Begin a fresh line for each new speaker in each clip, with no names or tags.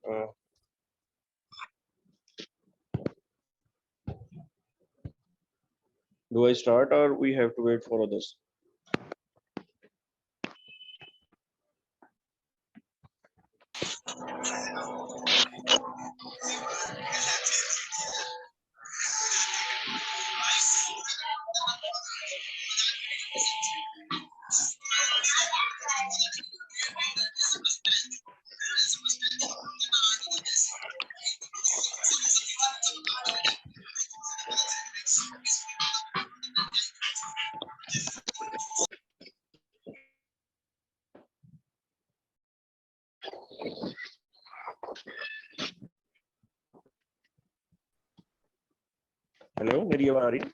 Uh, do I start or we have to wait for others? Hello, मेरी आवाज आ रही है?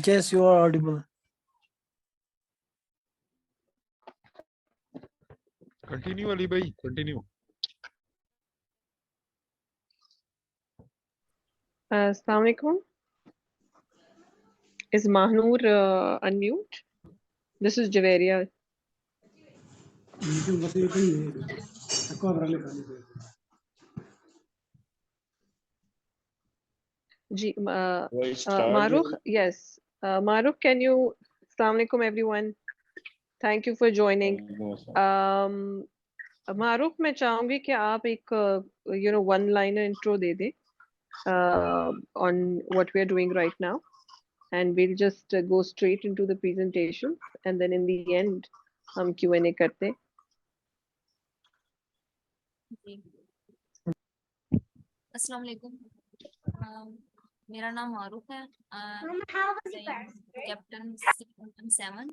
Yes, you are audible.
Continue Ali भाई, continue.
Assalamu alaikum. Is Mahnoor unmute? This is Javeria. Ji,
Do I start?
Maruk, yes. Maruk, can you? Assalamu alaikum, everyone. Thank you for joining. Maruk, मैं चाहूंगी कि आप एक one-liner intro they they on what we are doing right now, and we'll just go straight into the presentation, and then in the end हम Q&A करते हैं.
अस्सलाम वालेकुम। मेरा नाम मारूफ है, कैप्टन 7,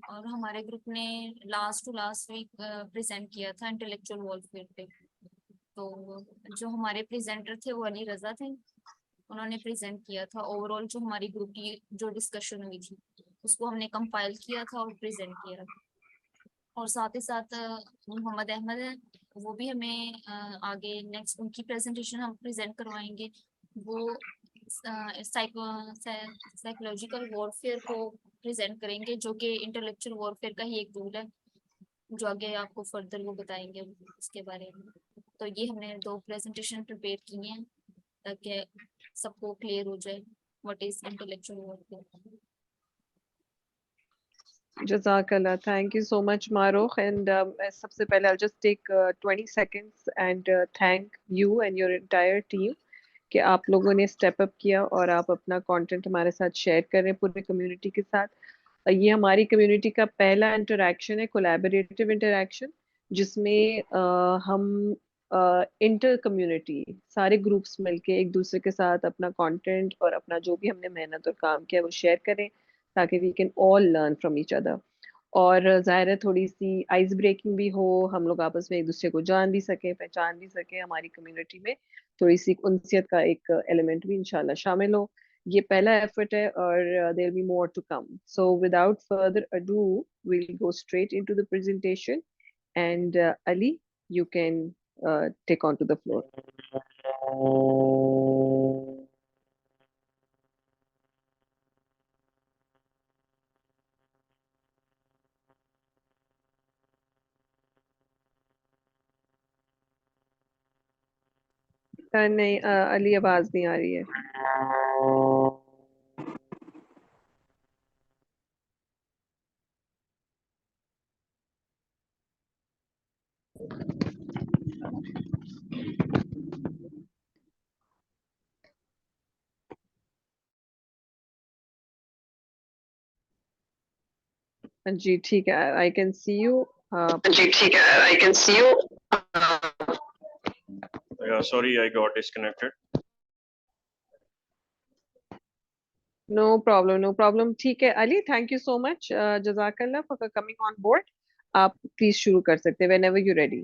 और हमारे ग्रुप ने लास्ट वीक प्रेजेंट किया था इंटेलेक्चुअल वॉरफेयर पे। तो जो हमारे प्रेजेंटर थे वो अली रजा थे, उन्होंने प्रेजेंट किया था ओवरऑल जो हमारी ग्रुप की जो डिस्कशन हुई थी उसको हमने कंपाइल किया था और प्रेजेंट किया। और साथ ही साथ मोहम्मद अहमद है, वो भी हमें आगे नेक्स्ट उनकी प्रेजेंटेशन हम प्रेजेंट करवाएंगे। वो साइकोलॉजिकल वॉरफेयर को प्रेजेंट करेंगे, जो कि इंटेलेक्चुअल वॉरफेयर का ही एक टूल है, जो आगे आपको फर्दर वो बताएंगे उसके बारे में। तो ये हमने 2 प्रेजेंटेशन प्रिपेयर की हैं ताकि सबको क्लियर हो जाए what is intellectual warfare.
Jazakallah. Thank you so much, Maruk. And सबसे पहले I'll just take 20 seconds and thank you and your entire team कि आप लोगों ने स्टेप अप किया और आप अपना कंटेंट हमारे साथ शेयर कर रहे हैं पूरे कम्युनिटी के साथ। ये हमारी कम्युनिटी का पहला इंटरेक्शन है, कोलैबोरेटिव इंटरेक्शन, जिसमें हम इंटर कम्युनिटी सारे ग्रुप्स मिलके एक दूसरे के साथ अपना कंटेंट और अपना जो भी हमने मेहनत और काम किया वो शेयर करें, ताकि we can all learn from each other. और जाहिर है थोड़ी सी आइस ब्रेकिंग भी हो, हम लोग आपस में एक दूसरे को जान भी सके, पहचान भी सके, हमारी कम्युनिटी में थोड़ी सी उनसियत का एक एलिमेंट भी इंशाल्लाह शामिल हो। ये पहला एफर्ट है और there be more to come. So without further ado we'll go straight into the presentation, and Ali, you can take on to the floor. नहीं अली, आवाज नहीं आ रही है। जी ठीक है, आई कैन सी यू। जी ठीक है, I can see you.
Yeah, sorry, I got disconnected.
No problem, no problem. ठीक है Ali, thank you so much, जजाकल्ला फॉर कमिंग ऑन बोर्ड। आप प्लीज शुरू कर सकते हैं whenever you're ready.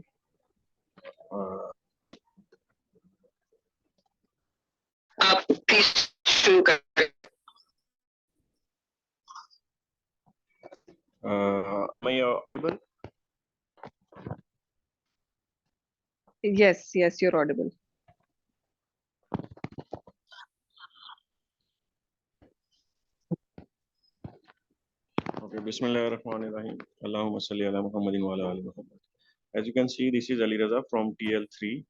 आप प्लीज शुरू कर।
Am I audible?
Yes, yes, you're audible.
Okay, Bismillahirrahmanirrahim. Allahumma salli ala Muhammadin wa ala ali Muhammad. As you can see, this is Ali Raza from TL3.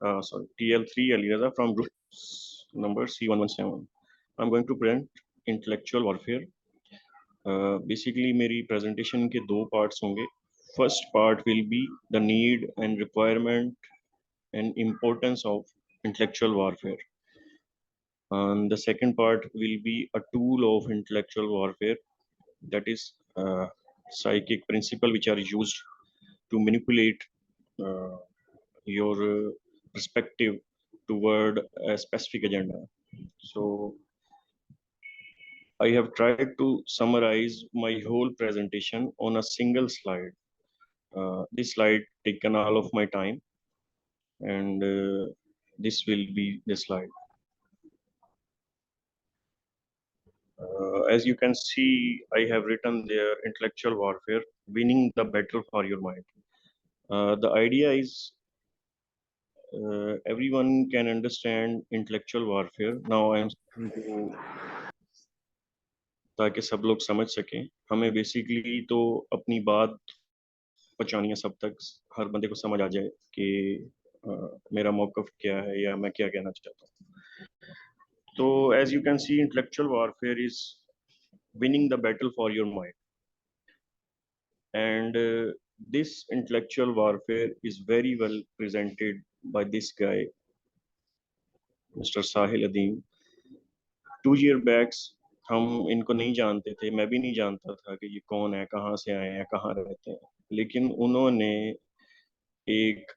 TL3 Ali Raza from group number C117. I'm going to present intellectual warfare. Basically, मेरी presentation के दो parts होंगे. First part will be the need and requirement and importance of intellectual warfare. And the second part will be a tool of intellectual warfare, that is psychic principle which are used to manipulate your perspective toward a specific agenda. So I have tried to summarize my whole presentation on a single slide. This slide taken all of my time, and this will be the slide. As you can see, I have written there intellectual warfare, winning the battle for your mind. The idea is everyone can understand intellectual warfare. Now I am speaking to ताकि सब लोग समझ सकें. हमें basically तो अपनी बात पहुंचानी है सब तक, हर बंदे को समझ आ जाए कि मेरा मौक़िफ़ क्या है या मैं क्या कहना चाहता हूँ. तो as you can see, intellectual warfare is winning the battle for your mind. And this intellectual warfare is very well presented by this guy, Mr. Sahil Adeem. 2 years back, हम इनको नहीं जानते थे, मैं भी नहीं जानता था कि ये कौन है, कहाँ से आए हैं, कहाँ रहते हैं. लेकिन उन्होंने एक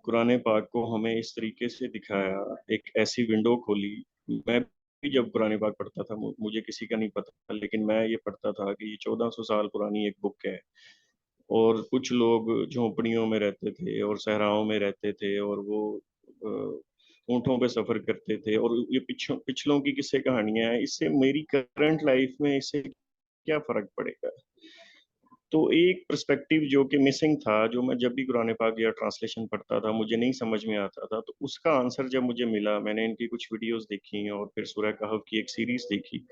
कुरान पाक को हमें इस तरीके से दिखाया, एक ऐसी विंडो खोली. मैं भी जब कुरान पाक पढ़ता था, मुझे किसी का नहीं पता, लेकिन मैं ये पढ़ता था कि ये 1400 साल पुरानी एक बुक है. और कुछ लोग झोंपड़ियों में रहते थे और सहराओं में रहते थे, और वो ऊँटों पे सफ़र करते थे, और ये पिछलों की किस्से कहानियाँ हैं. इससे मेरी करंट लाइफ में इससे क्या फ़र्क पड़ेगा? तो एक पर्सपेक्टिव जो कि मिसिंग था, जो मैं जब भी कुरान पाक या ट्रांसलेशन पढ़ता था, मुझे नहीं समझ में आता था. तो उसका आंसर जब मुझे मिला, मैंने इनकी कुछ वीडियोज़ देखी और फिर सूरह कहफ की एक सीरीज़ देखी.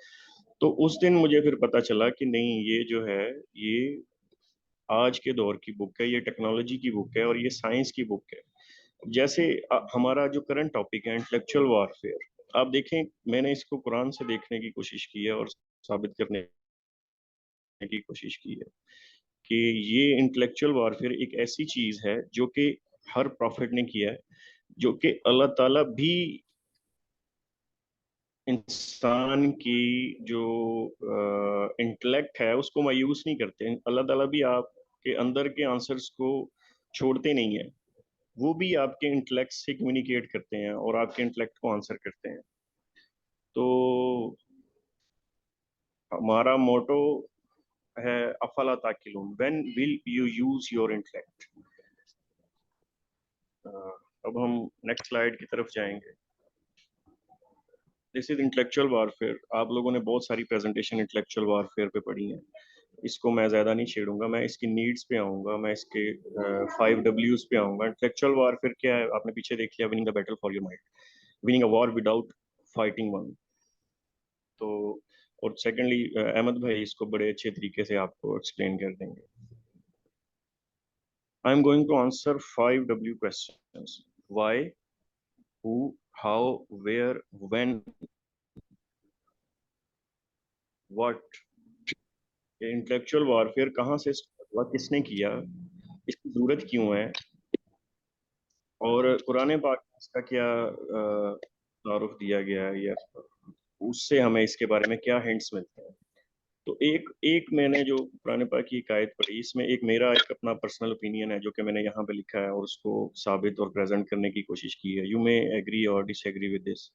तो उस दिन मुझे फिर पता चला कि नहीं, ये जो है, ये आज के दौर की बुक है, ये टेक्नोलॉजी की बुक है और ये साइंस की बुक है. जैसे हमारा जो करंट टॉपिक है इंटेलेक्चुअल वॉरफेयर, आप देखें, मैंने इसको कुरान से देखने की कोशिश की है और साबित करने की कोशिश की है कि ये इंटेलेक्चुअल वॉरफेयर एक ऐसी चीज़ है जो कि हर प्रॉफिट ने किया है, जो कि अल्लाह ताला भी इंसान की जो इंटेलेक्ट है उसको मायूस नहीं करते. अल्लाह ताला भी आपके अंदर के आंसर्स को छोड़ते नहीं है, वो भी आपके इंटेलेक्ट से कम्युनिकेट करते हैं और आपके इंटेलेक्ट को आंसर करते हैं. तो हमारा मोटो है अफला ताकिलून, when will you use your intellect. अब हम नेक्स्ट स्लाइड की तरफ जाएंगे. This is intellectual warfare. आप लोगों ने बहुत सारी प्रेजेंटेशन इंटेलेक्चुअल वारफेयर पे पढ़ी हैं, इसको मैं ज़्यादा नहीं छेड़ूंगा. मैं इसकी नीड्स पे आऊँगा, मैं इसके 5 W's पे आऊँगा. इंटेलेक्चुअल वारफेयर क्या है, आपने पीछे देख लिया, winning the battle for your mind, winning a war without fighting one. तो और सेकेंडली अहमद भाई इसको बड़े अच्छे तरीके से आपको एक्सप्लेन कर देंगे. I am going to answer 5 W questions. Why, who, how, where, when, what. Intellectual warfare कहाँ से हुआ, किसने किया, इसकी जरूरत क्यों है, और कुरान पाक में इसका क्या तारुफ दिया गया है, या उससे हमें इसके बारे में क्या हिंट्स मिलते हैं. तो एक मैंने जो कुरान पाक की एक आयत पढ़ी, इसमें एक मेरा एक अपना पर्सनल ओपिनियन है जो कि मैंने यहाँ पे लिखा है और उसको साबित और प्रेजेंट करने की कोशिश की है. यू मे एग्री और डिसएग्री विद दिस.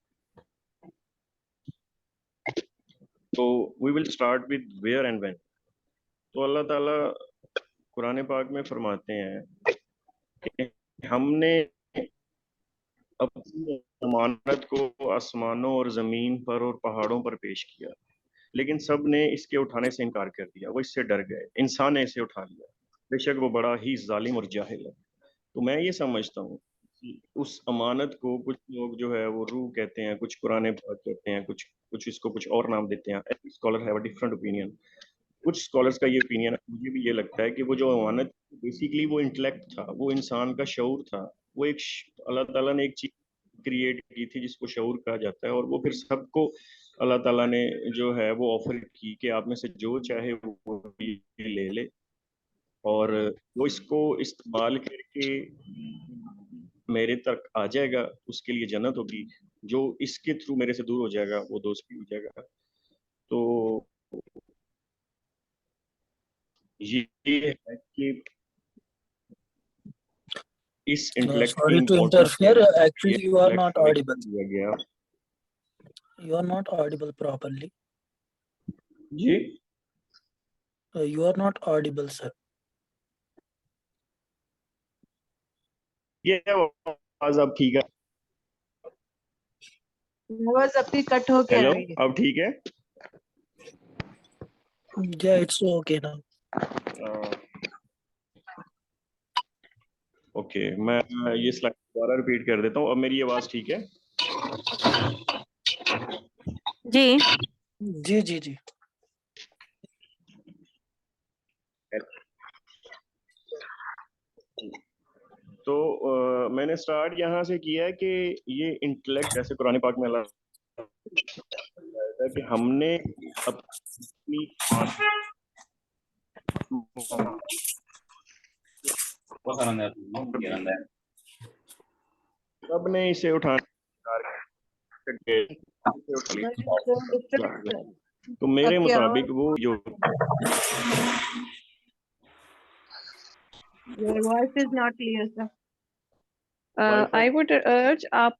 तो we will start with where and when. तो अल्लाह ताला कुरान पाक में फरमाते हैं कि हमने अपनी अमानत को आसमानों और ज़मीन पर और पहाड़ों पर पेश किया, लेकिन सब ने इसके उठाने से इनकार कर दिया. वो इससे डर गए, इंसान ने इसे उठा लिया, बेशक वो बड़ा ही जालिम और जाहिल है. तो मैं ये समझता हूँ कि उस अमानत को कुछ लोग जो है वो रूह कहते हैं, कुछ कुरान पाक कहते हैं, कुछ इसको कुछ और नाम देते हैं. Every scholar have a different opinion. कुछ स्कॉलर्स का ये ओपिनियन, मुझे भी ये लगता है कि वो जो अमानत बेसिकली वो इंटेलेक्ट था, वो इंसान का शऊर था, वो एक अल्लाह ताला ने एक चीज क्रिएट की थी जिसको शऊर कहा जाता है, और वो फिर सबको अल्लाह ताला ने जो है वो ऑफर की कि आप में से जो चाहे वो ये ले ले, और वो इसको इस्तेमाल करके मेरे तक आ जाएगा, उसके लिए जन्नत होगी। जो इसके थ्रू मेरे से दूर हो जाएगा वो दोस्त भी हो जाएगा। तो ये है कि इस इंटेलेक्ट की
Sorry to
इम्पोर्टेंस
interfere.
ये
Actually, you are
intellect
not
हमें
audible.
दिया गया।
You are not audible properly.
Ji
You are not audible, sir.
ये आवाज अब ठीक है?
आवाज अपनी कट हो के आ
हेलो,
रही है।
अब ठीक है?
Yeah, it's okay now.
Okay, मैं ये स्लाइड दोबारा रिपीट कर देता हूँ। अब मेरी आवाज ठीक है?
जी
जी जी जी।
तो मैंने स्टार्ट यहाँ से किया है कि ये इंटेलेक्ट, जैसे कुरान पाक में अल्लाह है कि हमने अपनी सब ने इसे उठाने तो मेरे मुताबिक वो जो
Your voice is not clear, sir. I would urge आप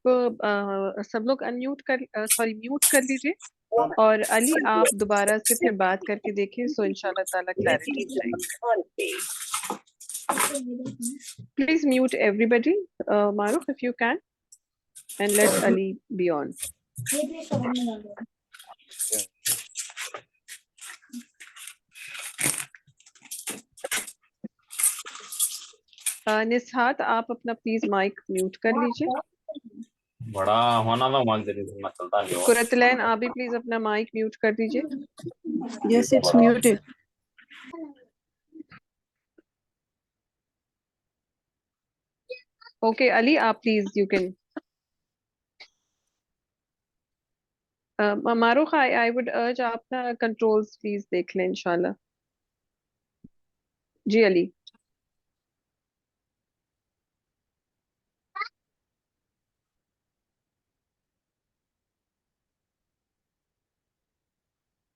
सब लोग अनम्यूट म्यूट कर लीजिए, और अली आप दोबारा से फिर बात करके देखिए, सो इंशाल्लाह ताला क्लैरिटी हो जाएगी। Please mute everybody, Maruf, if you can, and let Ali be on. निस्हात आप अपना प्लीज माइक म्यूट कर लीजिए।
बड़ा होना तो मान तेरे से चलता नहीं हो।
कुरतलैन आप भी प्लीज अपना माइक म्यूट कर दीजिए।
Yes, it's muted.
Okay, Ali, please, you can. Maruf, I would urge आपका controls please देख लें इंशाल्लाह। जी Ali.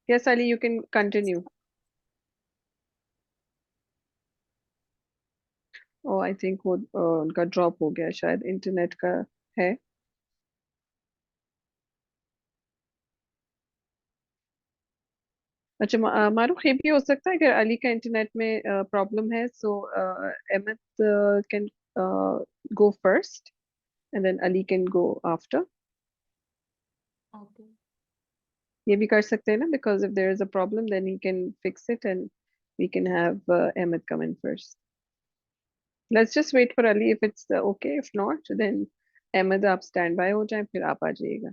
Yes, Ali, you can continue. Oh, I think वो उनका ड्रॉप हो गया, शायद इंटरनेट का है। अच्छा, मारूफ, ये भी हो सकता है अगर अली का इंटरनेट में प्रॉब्लम है, so Ahmed can go first and then Ali can go after.
Okay.
ये भी कर सकते हैं ना, because if there is a problem then he can fix it and we can have Ahmed come in first. Let's just wait for Ali. If it's okay, if not then Ahmed आप stand by हो जाएं, फिर आप आ जाइएगा।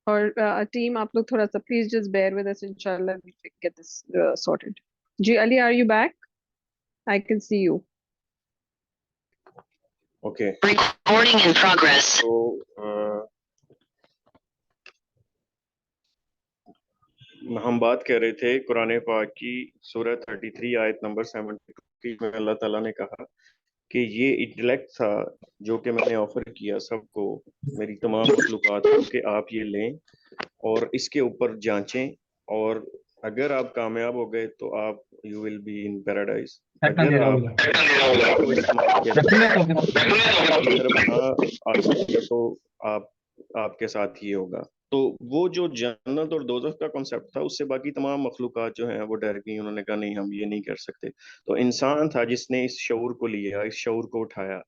और team आप लोग थोड़ा सा please just bear with us, inshallah we get this sorted. जी Ali, are you back? I can see you.
Okay.
Recording in progress.
तो हम बात कर रहे थे कुरान पाक की सूरह 33 आयत नंबर 72 में अल्लाह ताला ने कहा कि ये इंटेलेक्ट था जो कि मैंने ऑफर किया सबको, मेरी तमाम मखलूक़ात को, कि आप ये लें और इसके ऊपर जांचें, और अगर आप कामयाब हो गए तो आप you will be in paradise. अगर आप इसको इस्तेमाल की तरफ ना आ सके तो आप आपके साथ ये होगा। तो वो जो जन्नत और दोज़ख का कॉन्सेप्ट था, उससे बाकी तमाम मखलूक़ात जो हैं वो डर गई, उन्होंने कहा नहीं हम ये नहीं कर सकते। तो इंसान था जिसने इस शऊर को लिया, इस शऊर को उठाया,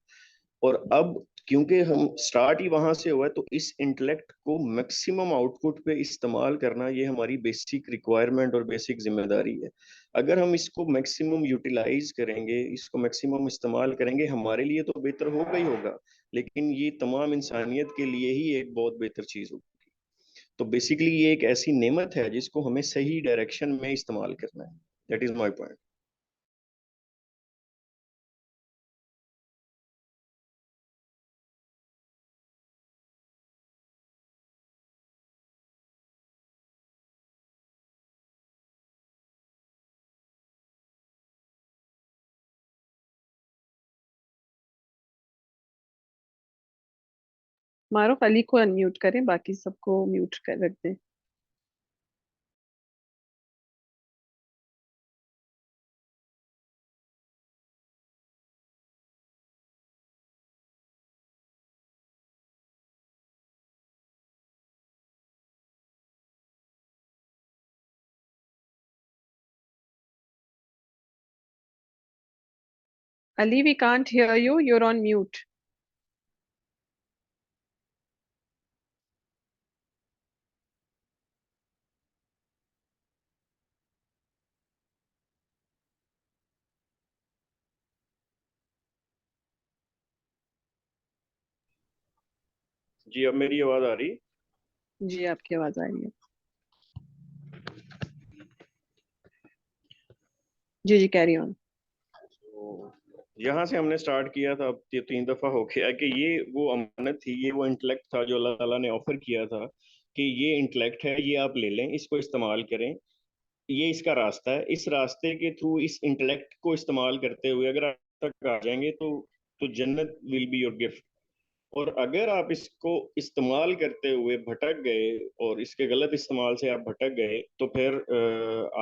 और अब क्योंकि हम स्टार्ट ही वहां से हुआ है, तो इस इंटेलेक्ट को मैक्सिमम आउटपुट पे इस्तेमाल करना ये हमारी बेसिक रिक्वायरमेंट और बेसिक जिम्मेदारी है। अगर हम इसको मैक्सिमम यूटिलाइज करेंगे, इसको मैक्सिमम इस्तेमाल करेंगे, हमारे लिए तो बेहतर होगा ही होगा, लेकिन ये तमाम इंसानियत के लिए ही एक बहुत बेहतर चीज होगी। तो बेसिकली ये एक ऐसी नेमत है जिसको हमें सही डायरेक्शन में इस्तेमाल करना है। That is my point.
Maroof, Ali को अनम्यूट करें, बाकी सबको म्यूट कर रख दें। Ali, we can't hear you. You're on mute.
जी, अब मेरी आवाज आ रही?
जी, आपकी आवाज आ रही है। जी जी, कैरी ऑन।
तो यहाँ से हमने स्टार्ट किया था, अब ये 3 दफा हो गया कि ये वो अमानत थी, ये वो इंटेलेक्ट था जो अल्लाह ताला ने ऑफर किया था कि ये इंटेलेक्ट है, ये आप ले लें, इसको इस्तेमाल करें, ये इसका रास्ता है। इस रास्ते के थ्रू इस इंटेलेक्ट को इस्तेमाल करते हुए अगर आप तक आ जाएंगे तो जन्नत विल बी योर गिफ्ट। और अगर आप इसको इस्तेमाल करते हुए भटक गए और इसके गलत इस्तेमाल से आप भटक गए तो फिर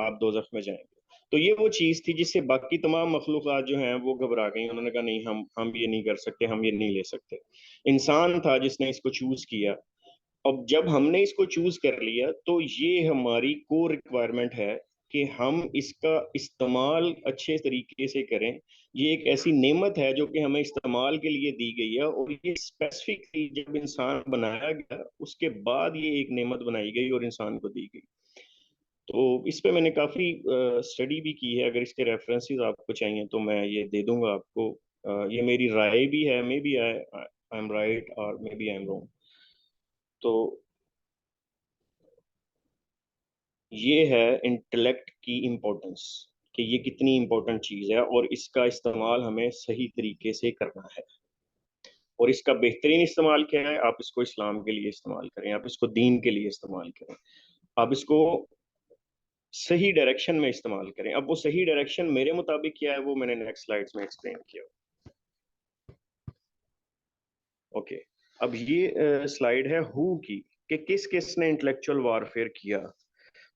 आप दोज़ख में जाएंगे। तो ये वो चीज थी जिससे बाकी तमाम मखलूक़ात जो हैं वो घबरा गई। उन्होंने कहा नहीं, हम ये नहीं कर सकते, हम ये नहीं ले सकते। इंसान था जिसने इसको चूज किया। अब जब हमने इसको चूज कर लिया तो ये हमारी कोर रिक्वायरमेंट है कि हम इसका इस्तेमाल अच्छे तरीके से करें। ये एक ऐसी नेमत है जो कि हमें इस्तेमाल के लिए दी गई है, और ये स्पेसिफिकली जब इंसान बनाया गया उसके बाद ये एक नेमत बनाई गई और इंसान को दी गई। तो इस पे मैंने काफ़ी स्टडी भी की है। अगर इसके रेफरेंसेस आपको चाहिए तो मैं ये दे दूंगा आपको। ये मेरी राय भी है, maybe I am right और maybe I am wrong. तो ये है इंटेलेक्ट की इम्पोर्टेंस, कि ये कितनी इम्पोर्टेंट चीज़ है और इसका इस्तेमाल हमें सही तरीके से करना है। और इसका बेहतरीन इस्तेमाल क्या है? आप इसको इस्लाम के लिए इस्तेमाल करें, आप इसको दीन के लिए इस्तेमाल करें, आप इसको सही डायरेक्शन में इस्तेमाल करें। अब वो सही डायरेक्शन मेरे मुताबिक क्या है वो मैंने नेक्स्ट स्लाइड्स में एक्सप्लेन किया। ओके, अब ये स्लाइड है हु की, कि किस किस ने इंटेलेक्चुअल वारफेयर किया।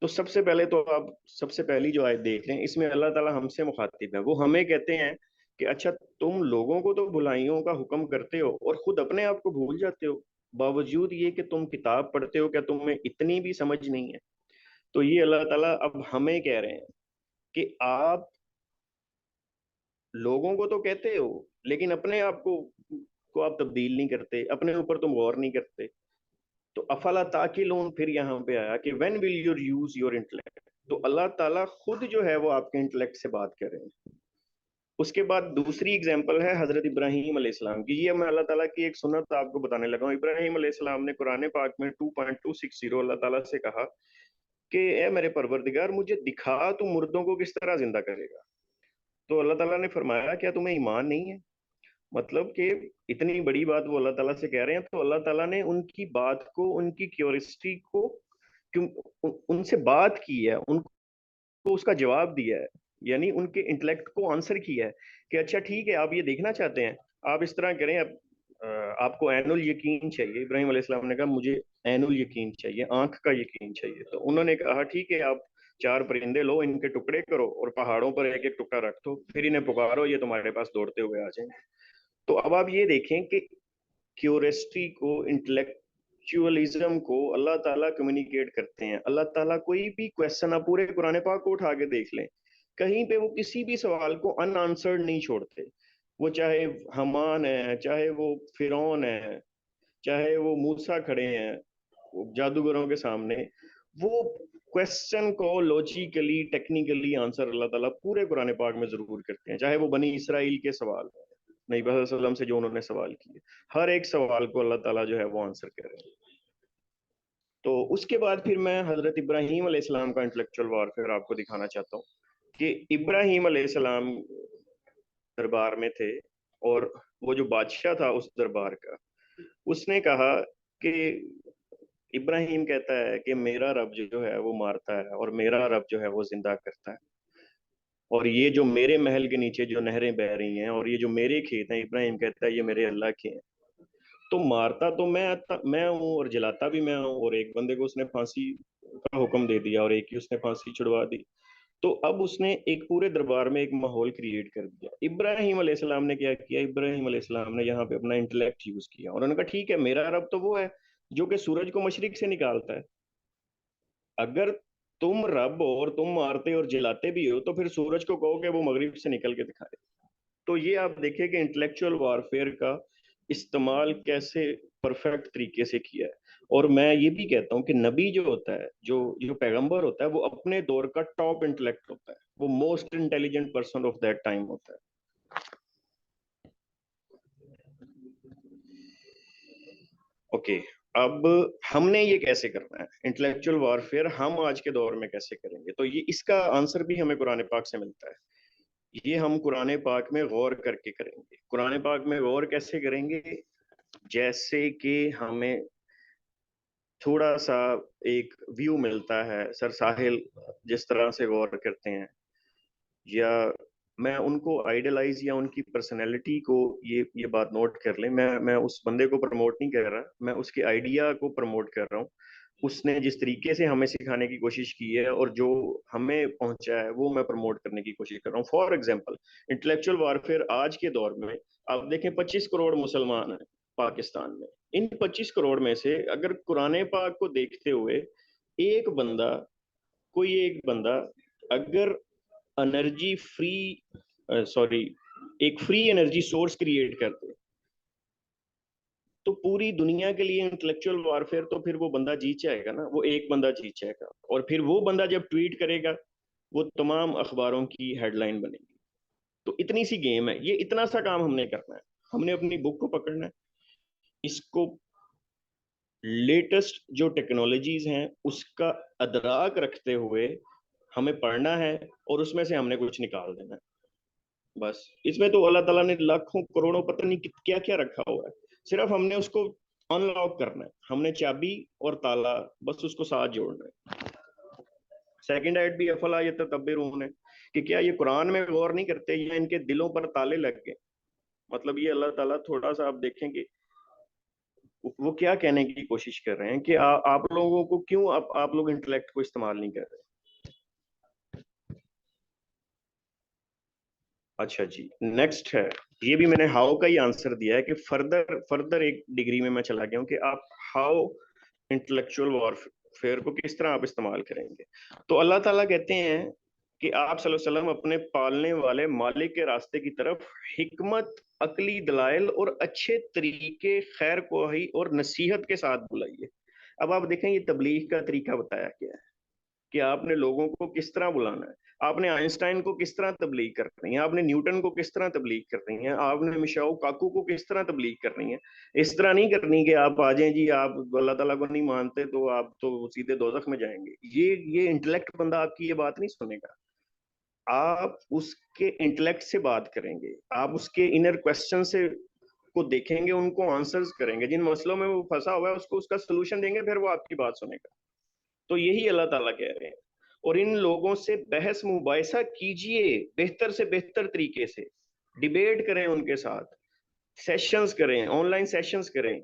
तो सबसे पहले तो आप सबसे पहली जो आयत देख रहे हैं, इसमें अल्लाह ताला हमसे मुखातिब है। वो हमें कहते हैं कि अच्छा, तुम लोगों को तो बुराइयों का हुक्म करते हो और खुद अपने आप को भूल जाते हो, बावजूद ये कि तुम किताब पढ़ते हो, क्या तुम्हें इतनी भी समझ नहीं है? तो ये अल्लाह ताला अब हमें कह रहे हैं कि आप लोगों को तो कहते हो लेकिन अपने आप को आप तब्दील नहीं करते, अपने ऊपर तुम गौर नहीं करते। तो अफला ताकिलून फिर यहाँ पे आया कि when will you use your intellect. तो अल्लाह ताला खुद जो है वो आपके इंटेलेक्ट से बात कर रहे हैं। उसके बाद दूसरी एग्जांपल है हजरत इब्राहीम अलैहिस्सलाम की। ये मैं अल्लाह ताला की एक सुन्नत आपको बताने लगा हूँ। इब्राहीम अलैहिस्सलाम ने कुरान पाक में 2.260 अल्लाह ताला से कहा कि ए मेरे परवरदिगार, मुझे दिखा तू मुर्दों को किस तरह जिंदा करेगा। तो अल्लाह ताला ने फरमाया, क्या तुम्हें ईमान नहीं है? मतलब कि इतनी बड़ी बात वो अल्लाह ताला से कह रहे हैं, तो अल्लाह ताला ने उनकी बात को, उनकी क्यूरियोसिटी को क्यों उनसे बात की है, उनको उसका जवाब दिया है, यानी उनके इंटेलेक्ट को आंसर किया है कि अच्छा ठीक है, आप ये देखना चाहते हैं, आप इस तरह करें। अब आपको ऐनुल यकीन चाहिए। इब्राहिम अलैहिस्सलाम ने कहा मुझे ऐनुल यकीन चाहिए, आंख का यकीन चाहिए। तो उन्होंने कहा ठीक है, आप 4 परिंदे लो, इनके टुकड़े करो और पहाड़ों पर एक एक टुकड़ा रख दो, फिर इन्हें पुकारो, ये तुम्हारे पास दौड़ते हुए आ जाएंगे। तो अब आप ये देखें कि क्यूरियोसिटी को, इंटेलेक्चुअलिज्म को अल्लाह ताला कम्युनिकेट करते हैं। अल्लाह ताला कोई भी क्वेश्चन, आप पूरे कुरान पाक को उठा के देख लें, कहीं पे वो किसी भी सवाल को अनआंसर्ड नहीं छोड़ते। वो चाहे हमान है, चाहे वो फिरौन है, चाहे वो मूसा खड़े हैं वो जादूगरों के सामने, वो क्वेश्चन को लॉजिकली टेक्निकली आंसर अल्लाह ताला पूरे कुरान पाक में जरूर करते हैं। चाहे वो बनी इसराइल के सवाल है, नबी सल्लल्लाहु अलैहि वसल्लम से जो उन्होंने सवाल किए, हर एक सवाल को अल्लाह ताला जो है वो आंसर कर रहे हैं। तो उसके बाद फिर मैं हजरत इब्राहीम अलैहिस्सलाम का इंटेलेक्चुअल वारफेयर आपको दिखाना चाहता हूँ कि इब्राहीम अलैहिस्सलाम दरबार में थे, और वो जो बादशाह था उस दरबार का, उसने कहा कि इब्राहिम कहता है कि मेरा रब जो है वो मारता है और मेरा रब जो है वो जिंदा करता है, और ये जो मेरे महल के नीचे जो नहरें बह रही हैं और ये जो मेरे खेत हैं, इब्राहिम कहता है ये मेरे अल्लाह के हैं। तो मारता तो मैं हूँ और जलाता भी मैं हूँ, और एक बंदे को उसने फांसी का हुक्म दे दिया और एक ही उसने फांसी छुड़वा दी। तो अब उसने एक पूरे दरबार में एक माहौल क्रिएट कर दिया। इब्राहिम अलैहिस्सलाम ने क्या किया, इब्राहिम अलैहिस्सलाम ने यहाँ पे अपना इंटेलेक्ट यूज किया और उन्होंने कहा ठीक है, मेरा रब तो वो है जो कि सूरज को मशरिक से निकालता है। अगर तुम रब और तुम मारते और जलाते भी हो तो फिर सूरज को कहो कि वो मगरिब से निकल के दिखाए। तो ये आप देखिए कि इंटेलेक्चुअल वारफेयर का इस्तेमाल कैसे परफेक्ट तरीके से किया है। और मैं ये भी कहता हूँ कि नबी जो होता है, जो जो पैगंबर होता है, वो अपने दौर का टॉप इंटेलेक्ट होता है, वो most intelligent person of that time होता है। ओके, अब हमने ये कैसे करना है इंटेलेक्चुअल वारफेयर, हम आज के दौर में कैसे करेंगे? तो ये इसका आंसर भी हमें कुरान पाक से मिलता है। ये हम कुरान पाक में गौर करके करेंगे। कुरान पाक में गौर कैसे करेंगे? जैसे कि हमें थोड़ा सा एक व्यू मिलता है, सर साहिल जिस तरह से गौर करते हैं, या मैं उनको आइडलाइज या उनकी पर्सनैलिटी को, ये बात नोट कर लें, मैं उस बंदे को प्रमोट नहीं कर रहा, मैं उसके आइडिया को प्रमोट कर रहा हूँ। उसने जिस तरीके से हमें सिखाने की कोशिश की है और जो हमें पहुंचा है वो मैं प्रमोट करने की कोशिश कर रहा हूँ। फॉर एग्जांपल, इंटेलेक्चुअल वारफेयर आज के दौर में आप देखें 25 करोड़ मुसलमान हैं पाकिस्तान में। इन 25 करोड़ में से अगर कुरान पाक को देखते हुए कोई एक बंदा अगर एनर्जी फ्री एक फ्री एनर्जी सोर्स क्रिएट कर दे, तो पूरी दुनिया के लिए इंटेलेक्चुअल वारफेयर तो फिर वो बंदा जीत जाएगा ना, वो एक बंदा जीत जाएगा, और फिर वो बंदा जब ट्वीट करेगा वो तमाम अखबारों की हेडलाइन बनेगी। तो इतनी सी गेम है ये, इतना सा काम हमने करना है। हमने अपनी बुक को पकड़ना है, इसको लेटेस्ट जो टेक्नोलॉजीज हैं उसका अदराक रखते हुए हमें पढ़ना है और उसमें से हमने कुछ निकाल देना है। बस इसमें तो अल्लाह ताला ने लाखों करोड़ों पता नहीं क्या क्या रखा हुआ है, सिर्फ हमने उसको अनलॉक करना है। हमने चाबी और ताला बस उसको साथ जोड़ना है। सेकंड आयत भी अफला यतदब्बरून है कि क्या ये कुरान में गौर नहीं करते या इनके दिलों पर ताले लग गए। मतलब ये अल्लाह ताला थोड़ा सा आप देखेंगे वो क्या कहने की कोशिश कर रहे हैं कि आप लोगों को क्यों आप लोग इंटेलेक्ट को इस्तेमाल नहीं कर रहे। अच्छा जी, नेक्स्ट है, ये भी मैंने हाउ का ही आंसर दिया है कि फर्दर एक डिग्री में मैं चला गया हूँ कि आप हाउ इंटेलेक्चुअल वॉरफेयर को किस तरह आप इस्तेमाल करेंगे। तो अल्लाह ताला कहते हैं कि आप सल्लल्लाहु अलैहि वसल्लम अपने पालने वाले मालिक के रास्ते की तरफ हिकमत, अकली दलाइल और अच्छे तरीके, खैर ख्वाही और नसीहत के साथ बुलाइए। अब आप देखें ये तबलीग का तरीका बताया गया है कि आपने लोगों को किस तरह बुलाना है। आपने आइंस्टाइन को किस तरह तबलीग करनी है, आपने न्यूटन को किस तरह तबलीग करनी है, आपने मिशाओ काकू को किस तरह तबलीग करनी है। इस तरह नहीं करनी कि आप आ जाएं जी, आप अल्लाह ताला को नहीं मानते तो आप तो सीधे दोजख में जाएंगे। ये इंटेलेक्ट बंदा आपकी ये बात नहीं सुनेगा। आप उसके इंटेलेक्ट से बात करेंगे, आप उसके इनर क्वेश्चन से को देखेंगे, उनको आंसर्स करेंगे, जिन मसलों में वो फंसा हुआ है उसको उसका सोल्यूशन देंगे, फिर वो आपकी बात सुनेगा। तो यही अल्लाह ताला कह रहे हैं। और इन लोगों से बहस मुबाहिसा कीजिए, बेहतर से बेहतर तरीके से डिबेट करें, उनके साथ सेशंस करें, ऑनलाइन सेशंस करें।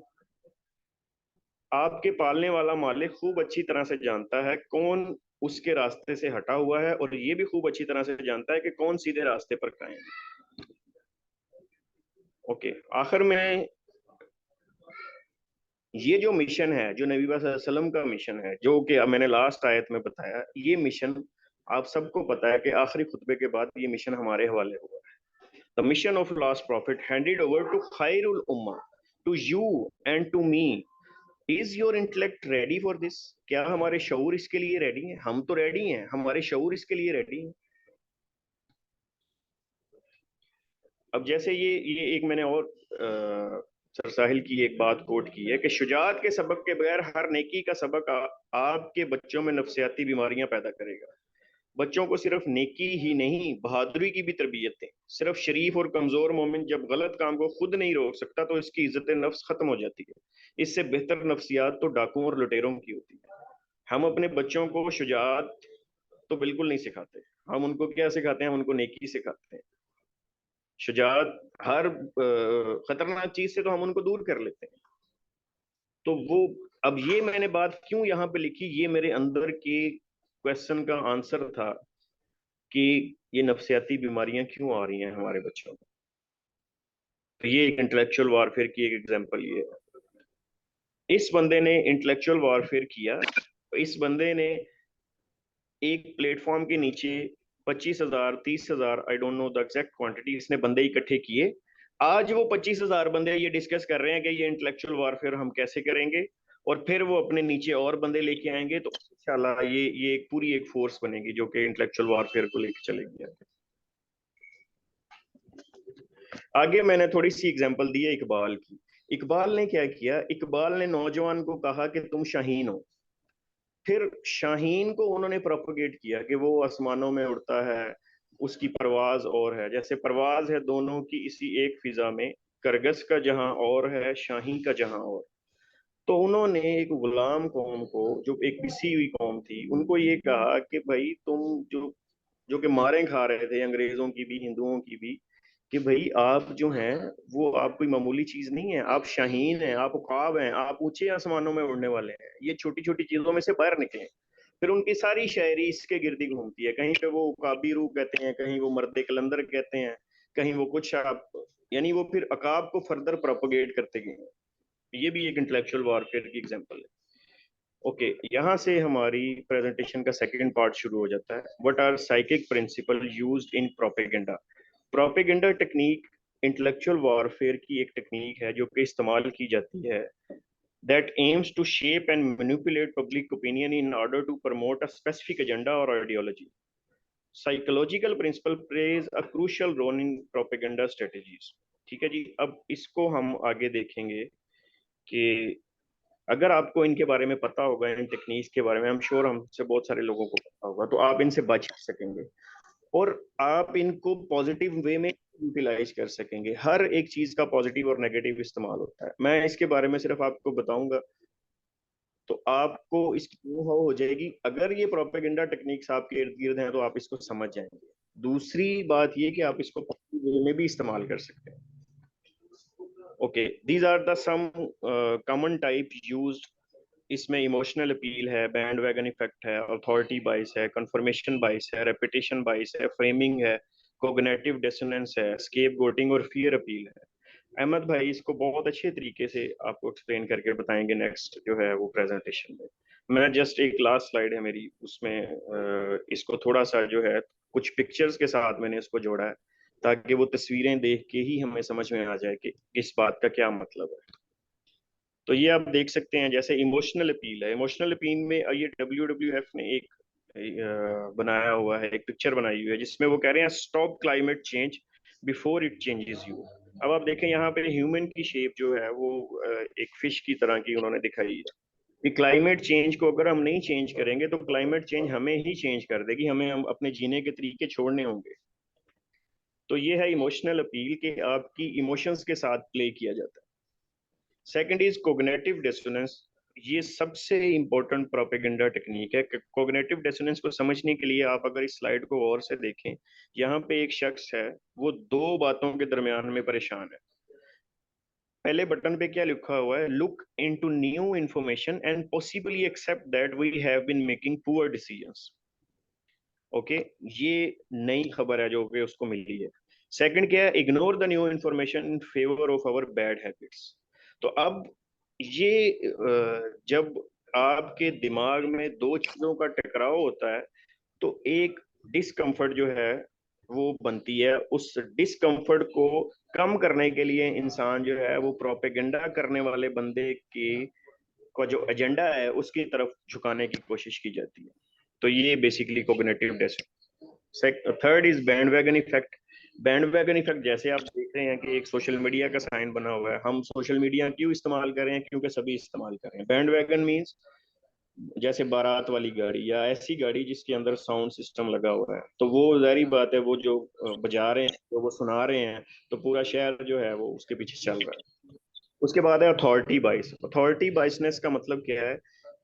आपके पालने वाला मालिक खूब अच्छी तरह से जानता है कौन उसके रास्ते से हटा हुआ है, और ये भी खूब अच्छी तरह से जानता है कि कौन सीधे रास्ते पर कायम है। ओके, आखिर में ये जो मिशन है, जो नबी सल्लल्लाहु अलैहि वसल्लम का मिशन है, जो कि मैंने लास्ट आयत में बताया, ये मिशन आप सबको पता है कि आखिरी खुतबे के बाद ये मिशन हमारे हवाले हुआ है। The mission of last prophet handed over to Khairul Ummah, to you and to me. Is your intellect ready for this? क्या हमारे शऊर इसके लिए रेडी हैं? हम तो रेडी हैं, हमारे शऊर इसके लिए रेडी हैं। अब जैसे ये एक मैंने और सर साहिल की एक बात कोट की है कि शुजाअत के सबक के बगैर हर नेकी का सबक आपके बच्चों में नफसियाती बीमारियां पैदा करेगा। बच्चों को सिर्फ नेकी ही नहीं, बहादुरी की भी तरबियत दें। सिर्फ शरीफ और कमजोर मोमिन जब गलत काम को खुद नहीं रोक सकता तो इसकी इज्जत नफ्स खत्म हो जाती है। इससे बेहतर नफ्सियात तो डाकुओं और लुटेरों की होती है। हम अपने बच्चों को शुजाअत तो बिल्कुल नहीं सिखाते। हम उनको क्या सिखाते हैं? हम उनको नेकी सिखाते हैं। शुजाअत हर खतरनाक चीज से तो हम उनको दूर कर लेते हैं। तो वो अब ये मैंने बात क्यों यहाँ पे लिखी, ये मेरे अंदर के क्वेश्चन का आंसर था कि ये नफसियाती बीमारियां क्यों आ रही हैं हमारे बच्चों में। तो ये एक इंटेलेक्चुअल वारफेयर की एक एग्जांपल ये है। इस बंदे ने इंटेलेक्चुअल वारफेयर किया। इस बंदे ने एक प्लेटफॉर्म के नीचे 25,000 30,000 I don't know the exact quantity इसने बंदे इकट्ठे किए। आज वो 25,000 बंदे ये डिस्कस कर रहे हैं कि ये इंटेलेक्चुअल वारफेयर हम कैसे करेंगे, और फिर वो अपने नीचे और बंदे लेके आएंगे। तो इंशाल्लाह ये एक पूरी एक फोर्स बनेगी जो कि इंटेलेक्चुअल वारफेयर को लेके चलेगी। आगे मैंने थोड़ी सी एग्जांपल दी है इकबाल की। इकबाल ने क्या किया? इकबाल ने नौजवान को कहा कि तुम शाहीन हो। फिर शाहीन को उन्होंने प्रोपोगेट किया कि वो आसमानों में उड़ता है, उसकी परवाज और है। जैसे परवाज है दोनों की इसी एक फिजा में, करगस का जहां और है, शाही का जहां और। तो उन्होंने एक गुलाम कौम को, जो एक पिसी हुई कौम थी, उनको ये कहा कि भाई तुम जो जो कि मारें खा रहे थे अंग्रेजों की भी हिंदुओं की भी, कि भाई आप जो हैं वो आप कोई मामूली चीज नहीं है, आप शाहीन हैं, आप उकाब हैं, आप ऊंचे आसमानों में उड़ने वाले हैं। ये छोटी छोटी चीजों में से बाहर निकले। फिर उनकी सारी शायरी इसके गिर्द ही घूमती है। कहीं पे वो उकाबी रूह कहते हैं, कहीं वो मर्द कलंदर कहते हैं, कहीं वो कुछ आप, यानी वो फिर अकाब को फर्दर प्रोपोगेट करते गए हैं। ये भी एक इंटेलेक्चुअल वारफेयर की एग्जांपल है। ओके, यहाँ से हमारी प्रेजेंटेशन का सेकंड पार्ट शुरू हो जाता है। What are psychic principle used in propaganda. Propaganda technique intellectual warfare की एक टेक्निक है जो कि इस्तेमाल की जाती है that aims to shape and manipulate public opinion in order to promote a specific agenda or ideology. Psychological principle plays a crucial role in propaganda strategies. ठीक है जी। अब इसको हम आगे देखेंगे कि अगर आपको इनके बारे में पता होगा, इन टेक्निक्स के बारे में, हम श्योर हमसे बहुत सारे लोगों को पता होगा, तो आप इनसे बच सकेंगे और आप इनको पॉजिटिव वे में यूटिलाइज कर सकेंगे। हर एक चीज का पॉजिटिव और नेगेटिव इस्तेमाल होता है। मैं इसके बारे में सिर्फ आपको बताऊंगा तो आपको इसकी अनुभव हो जाएगी। अगर ये प्रोपेगेंडा टेक्निक्स आपके इर्द गिर्द हैं तो आप इसको समझ जाएंगे। दूसरी बात ये कि आप इसको पॉजिटिव वे में भी इस्तेमाल कर सकते हैं। Okay, these are the some common type used. इसमें इमोशनल अपील है, बैंड वैगन इफेक्ट है, अथॉरिटी बाइस है, कंफर्मेशन बाइस है, रेपिटेशन बाइस है, फ्रेमिंग है, कोग्निटिव डिसोनेंस है, स्केप गोटिंग और फियर अपील है। अहमद भाई इसको बहुत अच्छे तरीके से आपको एक्सप्लेन करके बताएंगे नेक्स्ट जो है वो प्रेजेंटेशन में। मैं जस्ट एक लास्ट स्लाइड है मेरी, उसमें इसको थोड़ा सा जो है कुछ पिक्चर्स के साथ मैंने इसको जोड़ा है ताकि वो तस्वीरें देख के ही हमें समझ में आ जाए कि इस बात का क्या मतलब है। तो ये आप देख सकते हैं, जैसे इमोशनल अपील है। इमोशनल अपील में ये WWF ने एक बनाया हुआ है, एक पिक्चर बनाई हुई है जिसमें वो कह रहे हैं stop climate change before it changes you. अब आप देखें यहाँ पे ह्यूमन की शेप जो है वो एक फिश की तरह की उन्होंने दिखाई है कि क्लाइमेट चेंज को अगर हम नहीं चेंज करेंगे तो क्लाइमेट चेंज हमें ही चेंज कर देगी, हमें हम अपने जीने के तरीके छोड़ने होंगे। तो ये है इमोशनल अपील कि आपकी इमोशंस के साथ प्ले किया जाता है। Second is cognitive dissonance. ये सबसे इंपॉर्टेंट प्रोपेगेंडा टेक्निक है। कोग्निटिव डिसोनेंस को समझने के लिए आप अगर इस स्लाइड को और से देखें, यहाँ पे एक शख्स है, वो दो बातों के दरमियान में परेशान है। पहले बटन पे क्या लिखा हुआ है? Look into new information and possibly accept that we have been making poor decisions. Okay, ये नई खबर है जो कि उसको मिली है। सेकंड क्या है? Ignore the new information in favour of our bad habits. तो अब ये जब आपके दिमाग में दो चीजों का टकराव होता है तो एक डिस्कम्फर्ट जो है वो बनती है, उस डिस्कम्फर्ट को कम करने के लिए इंसान जो है वो प्रोपेगेंडा करने वाले बंदे की का जो एजेंडा है उसकी तरफ झुकाने की कोशिश की जाती है। तो ये basically cognitive dissonance. Third is bandwagon effect. Bandwagon effect जैसे आप देख रहे हैं कि एक सोशल मीडिया का साइन बना हुआ है, हम सोशल मीडिया क्यों इस्तेमाल कर रहे हैं? क्योंकि सभी इस्तेमाल कर रहे हैं। बैंडवैगन मीन्स जैसे बारात वाली गाड़ी या ऐसी गाड़ी जिसके अंदर साउंड सिस्टम लगा हुआ है, तो वो जाहिर बात है वो जो बजा रहे हैं, तो वो सुना रहे हैं, तो पूरा शहर जो है वो उसके पीछे चल रहा है। उसके बाद है अथॉरिटी बाइस। अथॉरिटी बाइसनेस का मतलब क्या है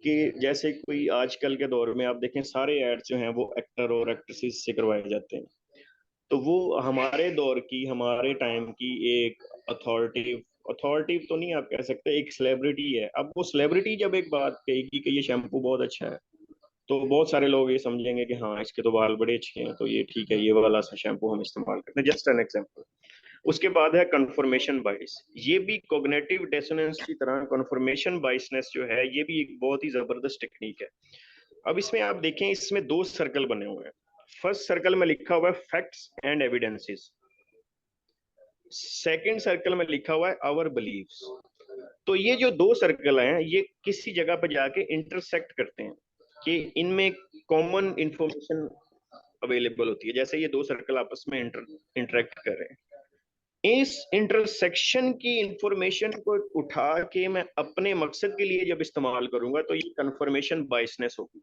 कि जैसे कोई आजकल के दौर में आप देखें सारे एड जो हैं वो एक्टर और एक्ट्रेसेस से करवाए जाते हैं, तो वो हमारे दौर की, हमारे टाइम की एक अथॉरिटी तो नहीं आप कह सकते, एक सेलिब्रिटी है। अब वो सेलिब्रिटी जब एक बात कहेगी कि ये शैम्पू बहुत अच्छा है, तो बहुत सारे लोग ये समझेंगे कि हाँ इसके तो बाल बड़े अच्छे हैं, तो ये ठीक है, ये वाला सा शैम्पू हम इस्तेमाल करते हैं। Just an example. उसके बाद है कन्फर्मेशन बाइस। ये भी कॉग्निटिव डिसोनेंस की तरह कन्फर्मेशन बाइसनेस जो है ये भी एक बहुत ही जबरदस्त टेक्निक है। अब इसमें आप देखें, इसमें दो सर्कल बने हुए हैं। फर्स्ट सर्कल में लिखा हुआ है facts and evidences, second circle में लिखा हुआ है आवर बिलीव्स। तो ये जो दो सर्कल हैं ये किसी जगह पर जाके इंटरसेक्ट करते हैं कि इनमें कॉमन इंफॉर्मेशन अवेलेबल होती है। जैसे ये दो सर्कल आपस में इंटरेक्ट कर रहे हैं, इस इंटरसेक्शन की इंफॉर्मेशन को उठा के मैं अपने मकसद के लिए जब इस्तेमाल करूंगा तो ये कंफर्मेशन बाइसनेस होगी।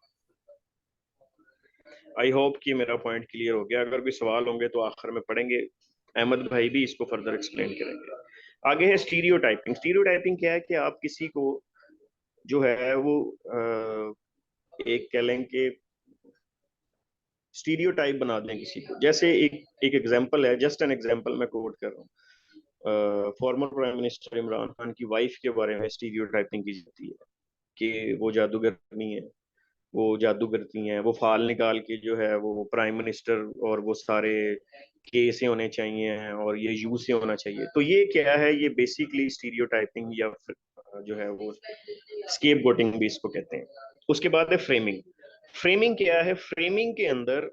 आई होप कि मेरा पॉइंट क्लियर हो गया। अगर भी सवाल होंगे तो आखिर में पढ़ेंगे, अहमद भाई भी इसको फर्दर एक्सप्लेन करेंगे। आगे है स्टीरियोटाइपिंग। स्टीरियोटाइपिंग क्या है कि आप किसी को जो है वो एक कह लें कि स्टीरियोटाइप बना दें किसी को। जैसे एक एग्जांपल है, जस्ट एन एग्जांपल मैं कोट कर रहा हूँ। Former prime minister Imran Khan की वाइफ के बारे में स्टीरियोटाइपिंग की जाती है कि वो जादूगर नहीं है, वो जादू करती हैं, वो फाल निकाल के जो है वो प्राइम मिनिस्टर और वो सारे के से होने चाहिए हैं और ये यू से होना चाहिए। तो ये क्या है? ये बेसिकली स्टीरियोटाइपिंग या फिर जो है वो स्केपगोटिंग भी इसको कहते हैं। उसके बाद है फ्रेमिंग। फ्रेमिंग क्या है? फ्रेमिंग के अंदर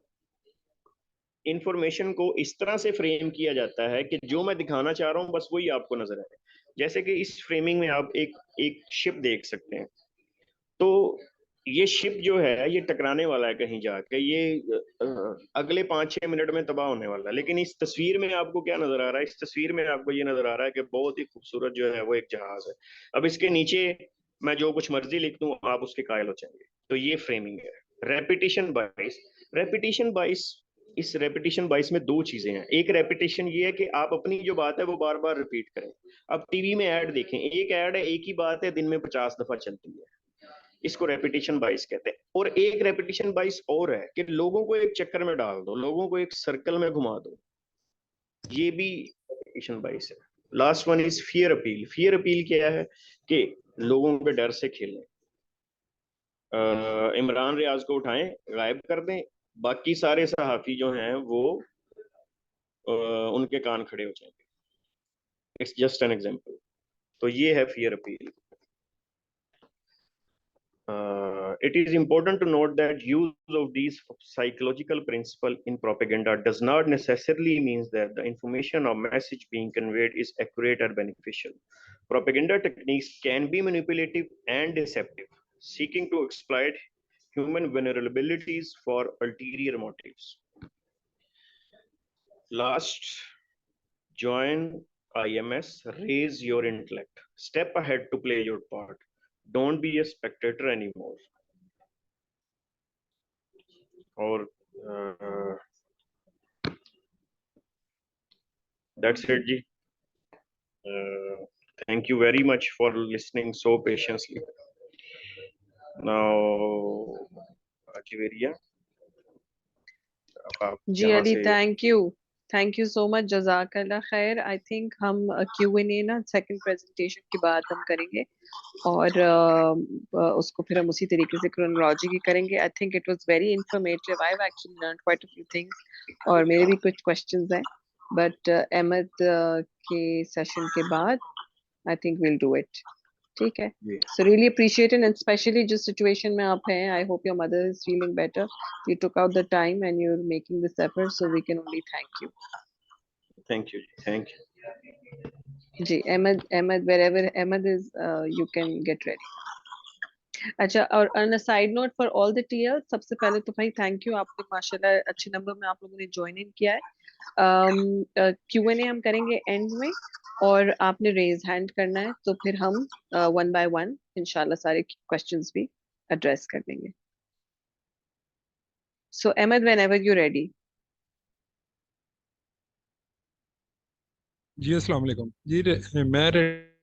इंफॉर्मेशन को इस तरह से फ्रेम किया जाता है कि जो मैं दिखाना चाह रहा हूं बस वही आपको नजर आए। जैसे कि इस फ्रेमिंग में आप एक शिप देख सकते हैं, तो ये शिप जो है ये टकराने वाला है कहीं जाके, ये अगले 5-6 मिनट में तबाह होने वाला है। लेकिन इस तस्वीर में आपको क्या नजर आ रहा है? इस तस्वीर में आपको ये नजर आ रहा है कि बहुत ही खूबसूरत जो है वो एक जहाज है। अब इसके नीचे मैं जो कुछ मर्जी लिख दूं आप उसके कायल हो जाएंगे। तो ये फ्रेमिंग है। रेपिटेशन बाइस। रेपिटेशन बाइस, इस रेपिटेशन बाइस में दो चीजें हैं। एक रेपिटेशन ये है कि आप अपनी जो बात है वो बार बार रिपीट करें। अब टीवी में ऐड देखें, एक ऐड है, एक ही बात है, दिन में 50 दफा चलती है, इसको रेपिटेशन बाइस कहते हैं। और एक रेपिटेशन बाइस और है कि लोगों को एक चक्कर में डाल दो, लोगों को एक सर्कल में घुमा दो, ये भी रेपिटेशन बाइस है। Last one is fear appeal. Fear appeal क्या है? कि लोगों के डर से खेलें। इमरान रियाज को उठाएं, गायब कर दें, बाकी सारे सहाफी जो हैं वो उनके कान खड़े हो जाएंगे। It's just an example. तो ये है fear appeal. It is important to note that use of these psychological principle in propaganda does not necessarily means that the information or message being conveyed is accurate or beneficial. Propaganda techniques can be manipulative and deceptive, seeking to exploit human vulnerabilities for ulterior motives. Last, join IMS, raise your intellect, step ahead to play your part. Don't be a spectator anymore. और that's it ji. Thank you very much for listening so patiently. Now Ajiveria, आप
जी
यहाँ
अली,
से
thank you so much, जजाकल्ला खैर। I think हम Q&A ना second presentation के बाद हम करेंगे और उसको फिर हम उसी तरीके से क्रोनोलॉजी की करेंगे। I think it was very informative. I have actually learned quite a few things और मेरे भी कुछ क्वेश्चंस हैं, बट अहमद के सेशन के बाद I think will do it. ठीक है.
जी
So really appreciate it, and especially जिस situation में आप हैं, I hope your mother is feeling better. You took out the time and you're making this effort, so we can only thank you.
Thank you.
जी, Ahmed, wherever Ahmed is, you can get ready. अच्छा, और on a side note for all the TL, सबसे पहले तो भाई thank you, आप लोग माशाल्लाह अच्छे नंबर में आप लोगों ने ज्वाइन इन किया है. Q&A हम करेंगे एंड में, और आपने रेज हैंड करना है, तो फिर हम वन बाय वन इंशाल्लाह सारे क्वेश्चंस भी एड्रेस कर लेंगे. सो अहमद, whenever you're ready.
जी अस्सलाम वालेकुम जी, मैं